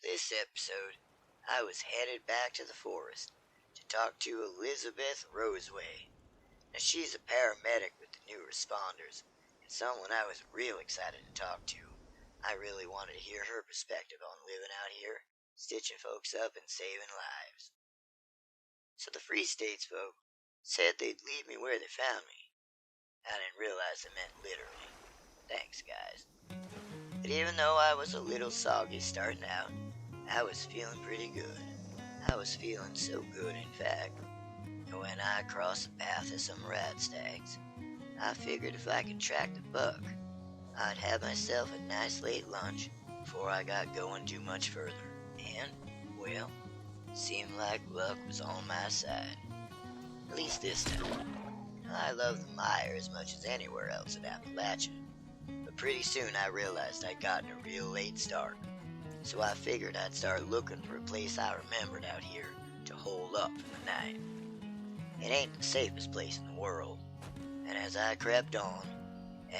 This episode, I was headed back to the forest to talk to Elizabeth ROSEWAY. Now, she's a paramedic with the new responders, and someone I was real excited to talk to. I really wanted to hear her perspective on living out here, stitching folks up and saving lives. So the Free States folk said they'd leave me where they found me. I didn't realize they meant literally. Thanks, guys. But even though I was a little soggy starting out, I was feeling pretty good. I was feeling so good, in fact, that when I crossed the path of some rat stags, I figured if I could track the buck, I'd have myself a nice late lunch before I got going too much further. And, well, seemed like luck was on my side. At least this time. I love the Mire as much as anywhere else in Appalachia. But pretty soon I realized I'd gotten a real late start. So I figured I'd start looking for a place I remembered out here to hole up for the night. It ain't the safest place in the world. And as I crept on,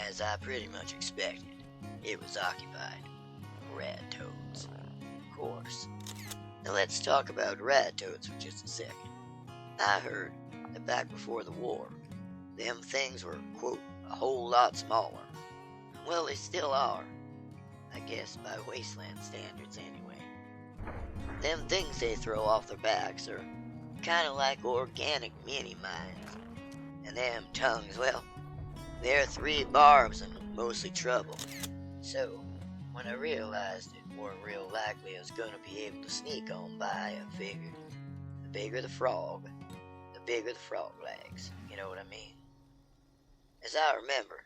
as I pretty much expected, it was occupied. Rat toads. Of course. Now let's talk about rat toads for just a second. I heard that back before the war, them things were, quote, a whole lot smaller. Well, they still are. I guess by wasteland standards anyway. Them things they throw off their backs are kind of like organic mini-mines. And them tongues, well, they're 3 barbs and mostly trouble. So, when I realized it weren't real likely I was gonna be able to sneak on by, I figured the bigger the frog, the bigger the frog legs. You know what I mean? As I remember,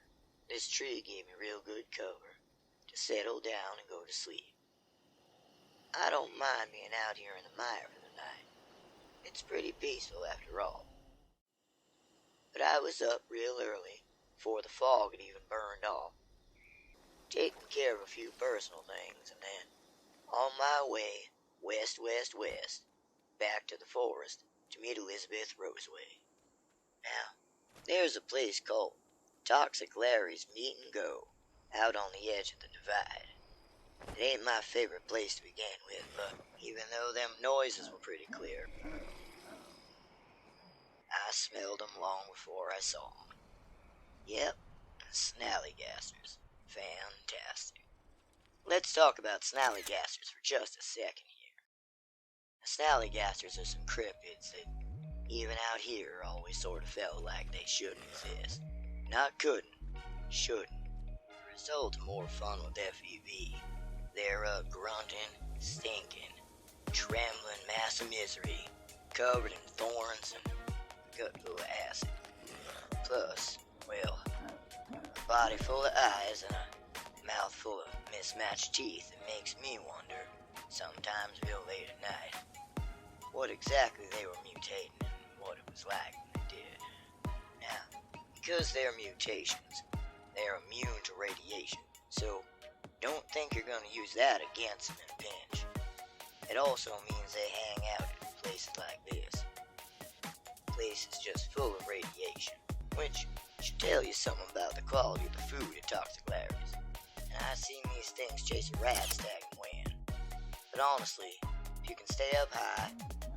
this tree gave me real good cover to settle down and go to sleep. I don't mind being out here in the mire for the night. It's pretty peaceful after all. But I was up real early before the fog had even burned off, taking care of a few personal things, and then on my way west, back to the forest to meet Elizabeth ROSEWAY. Now, there's a place called Toxic Larry's Meet and Go, out on the edge of the divide. It ain't my favorite place to begin with, but even though them noises were pretty clear, I smelled 'em long before I saw 'em. Yep, snallygasters. Fantastic. Let's talk about snallygasters for just a second here. Snallygasters are some cryptids that, even out here, always sort of felt like they shouldn't exist. Not couldn't, shouldn't. The result of more fun with FEV. They're a grunting, stinking, trembling mass of misery, covered in thorns and gut full of acid. Plus, well, a body full of eyes and a mouth full of mismatched teeth that makes me wonder, sometimes real late at night, what exactly they were mutating and what it was like when they did. Now, because they're mutations, they're immune to radiation, so don't think you're going to use that against them in a pinch. It also means they hang out in places like this. Places just full of radiation, which should tell you something about the quality of the food at Toxic Larry's. And I've seen these things chase a rat stag and win. But honestly, if you can stay up high,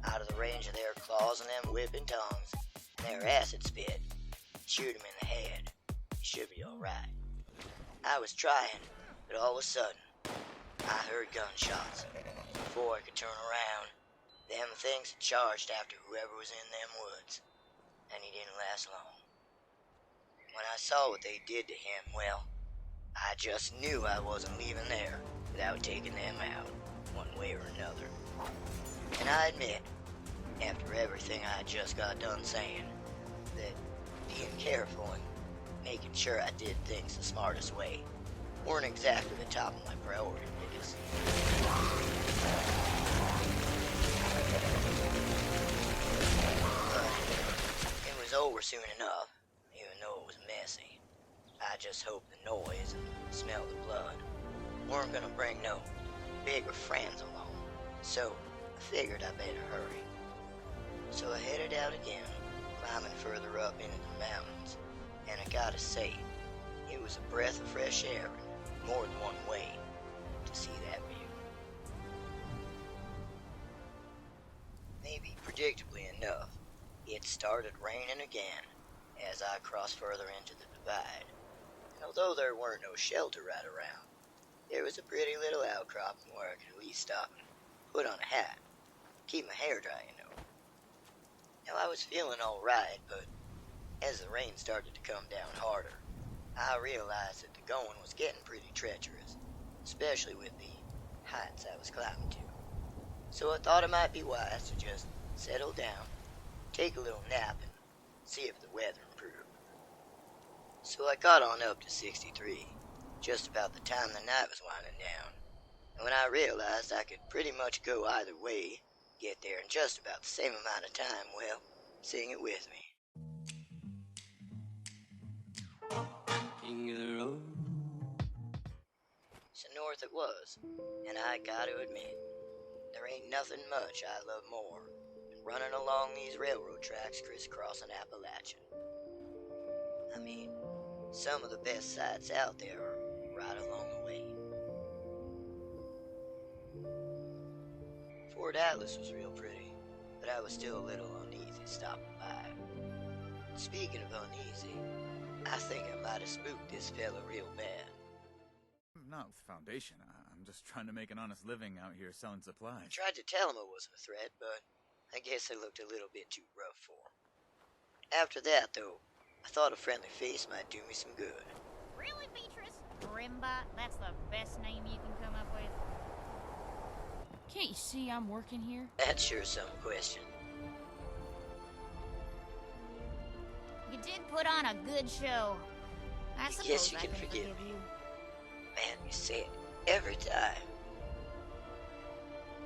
out of the range of their claws and them whipping tongues, and their acid spit, shoot 'em in the head, you should be alright. I was trying, but all of a sudden, I heard gunshots. Before I could turn around, them things had charged after whoever was in them woods, and he didn't last long. When I saw what they did to him, well, I just knew I wasn't leaving there without taking them out, one way or another. And I admit, after everything I just got done saying, that being careful and making sure I did things the smartest way weren't exactly the top of my priority list. But it was over soon enough, even though it was messy. I just hoped the noise and the smell of the blood weren't gonna bring no bigger friends along, so I figured I better hurry. So I headed out again, climbing further up into the mountains, and I gotta say, It was a breath of fresh air and more than one way to see that view. Maybe predictably enough, it started raining again as I crossed further into the divide. And although there weren't no shelter right around, there was a pretty little outcropping where I could at least stop and put on a hat, keep my hair dry, you know. Now I was feeling all right, but as the rain started to come down harder, I realized that the going was getting pretty treacherous, especially with the heights I was climbing to. So I thought it might be wise to just settle down, take a little nap, and see if the weather improved. So I got on up to 63, just about the time the night was winding down. And when I realized I could pretty much go either way, get there in just about the same amount of time, well, sing it with me. King of the road. So north it was, and I gotta admit, there ain't nothing much I love more than running along these railroad tracks crisscrossing Appalachia. I mean, some of the best sights out there are right along the way. Fort Atlas was real pretty, but I was still a little uneasy stopping by. Speaking of uneasy, I think I might have spooked this fella real bad. Not with foundation. I'm just trying to make an honest living out here selling supplies. I tried to tell him I wasn't a threat, but I guess I looked a little bit too rough for him. After that, though, I thought a friendly face might do me some good. Really, Beatrice? Rimbot? That's the best name you can come up with. Can't you see I'm working here? That's sure some question. You did put on a good show. I suppose guess you I can can forgive you. Man, you say it every time.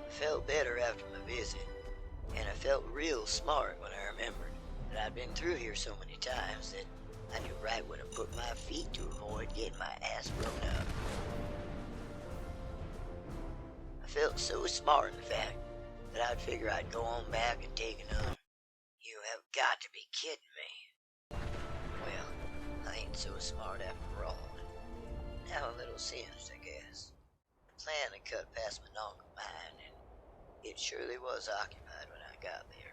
I felt better after my visit, and I felt real smart when I remembered that I'd been through here so many times that I knew right where to put my feet to avoid getting my ass blown up. I felt so smart, in fact, that I'd figure I'd go on back and take another. You have got to be kidding me. Well, I ain't so smart after all. Now a little singed, I guess. The plan had cut past my knock mind, and it surely was occupied when I got there.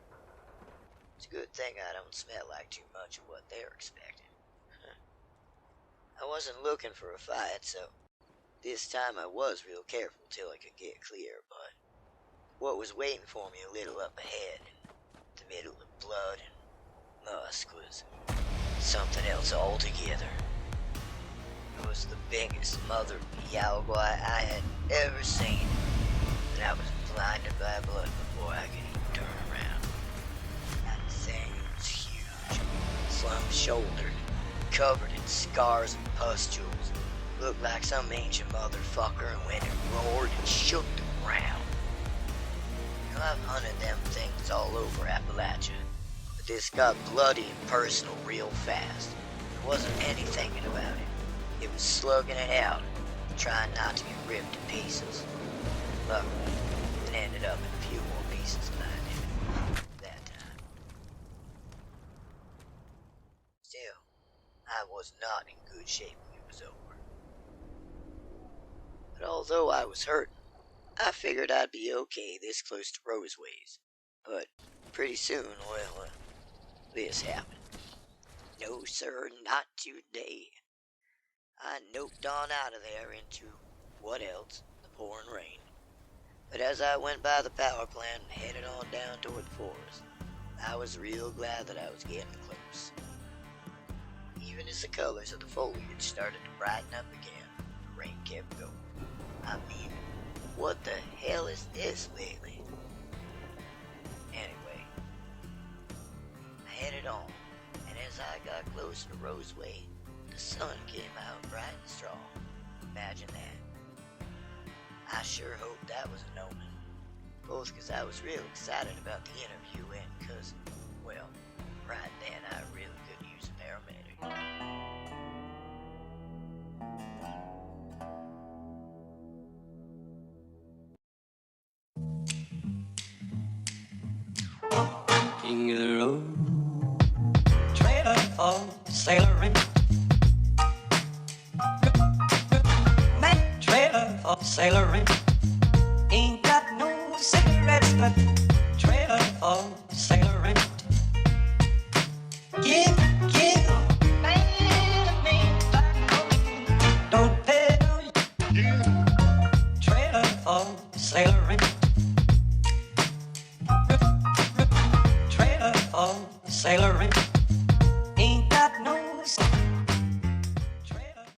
It's a good thing I don't smell like too much of what they're expecting. I wasn't looking for a fight, so this time I was real careful till I could get clear, but what was waiting for me a little up ahead, in the middle of blood and musk, was something else altogether. It was the biggest mother Yowguai I had ever seen, and I was blinded by blood before I could even turn around. That thing was huge, slump-shouldered, covered in scars and pustules. Looked like some ancient motherfucker, and when it roared, it shook the ground. You know, I've hunted them things all over Appalachia, but this got bloody and personal real fast. There wasn't any thinking about it. It was slugging it out, trying not to get ripped to pieces. Luckily, it ended up in a few more pieces than I did that time. Still, I was not in good shape when it was over. But although I was hurting, I figured I'd be okay this close to ROSEWAY's. But pretty soon, well, this happened. No, sir, not today. I noped on out of there into, what else, the pouring rain. But as I went by the power plant and headed on down toward the forest, I was real glad that I was getting close. Even as the colors of the foliage started to brighten up again, the rain kept going. I mean, what the hell is this lately? Anyway, I headed on, and as I got closer to ROSEWAY, the sun came out bright and strong. Imagine that. I sure hope that was an omen. Both because I was real excited about the interview and because, well, right then I really could use a paramedic. King of the road, trailer for sailoring. sailoring. Ain't got no cigarettes, but trailer for sailoring. Give man me don't pay no trailer for sailoring. Trailer for sailoring.